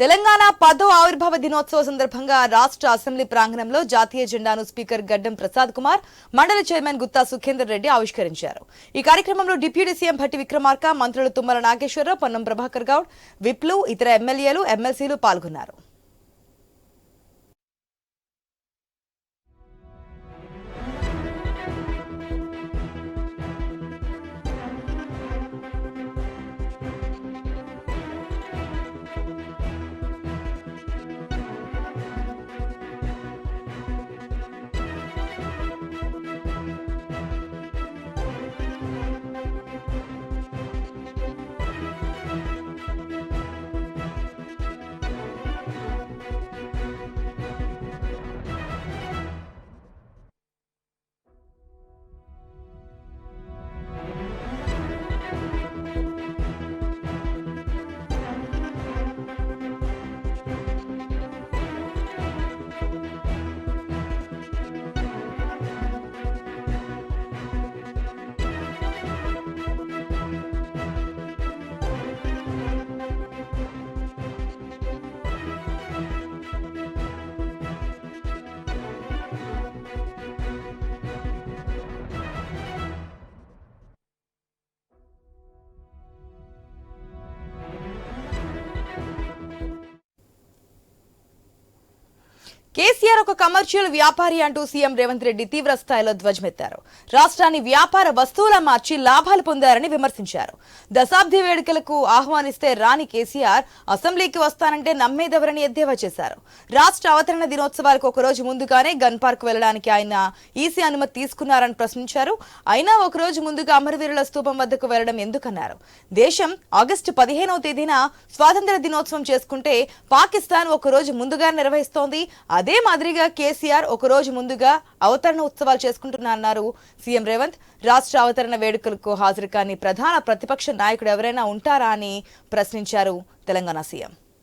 తెలంగాణ 10వ ఆవిర్భావ దినోత్సవ సందర్భంగా రాష్ట్ర అసెంబ్లీ ప్రాంగణంలో జాతీయ జెండాను స్పీకర్ గడ్డం ప్రసాద్ కుమార్, మండలి చైర్మన్ గుత్తా సుఖేందర్ రెడ్డి ఆవిష్కరించారు. ఈ కార్యక్రమంలో డిప్యూటీ సీఎం భట్టి విక్రమార్క, మంత్రులు తుమ్మల నాగేశ్వరరావు, పొన్నం ప్రభాకర్ గౌడ్, విప్లు, ఇతర ఎమ్మెల్యేలు, ఎమ్మెల్సీలు పాల్గొన్నారు. కేసీఆర్ ఒక కమర్షియల్ వ్యాపారి అంటూ సీఎం రేవంత్ రెడ్డి తీవ్ర స్థాయిలో ధ్వజమెత్తారు. రాష్ట్రాన్ని వ్యాపార వస్తువులా మార్చి లాభాలు పొందారని విమర్శించారు. దశాబ్ది వేడుకలకు ఆహ్వానిస్తే రాని కేసీఆర్ అసెంబ్లీకి వస్తానంటే నమ్మేదెవరని ఎద్దేవా చేశారు. రాష్ట్ర అవతరణ దినోత్సవాలకు ఒకరోజు ముందుగానే గన్ పార్క్ వెళ్లడానికి ఆయన ఈసీ అనుమతి తీసుకున్నారని ప్రశ్నించారు. అయినా ఒకరోజు ముందుగా అమరవీరుల స్తూపం వద్దకు వెళ్లడం ఎందుకన్నారు. దేశం ఆగస్టు 15వ తేదీన స్వాతంత్ర దినోత్సవం చేసుకుంటే పాకిస్తాన్ ఒకరోజు ముందుగా నిర్వహిస్తోంది. అదే మాదిరిగా కేసీఆర్ ఒకరోజు ముందుగా అవతరణ ఉత్సవాలు చేసుకుంటున్నారన్నారు సీఎం రేవంత్. రాష్ట్ర అవతరణ వేడుకలకు హాజరు కాని ప్రధాన ప్రతిపక్ష నాయకుడు ఎవరైనా ఉంటారా అని ప్రశ్నించారు తెలంగాణ సీఎం.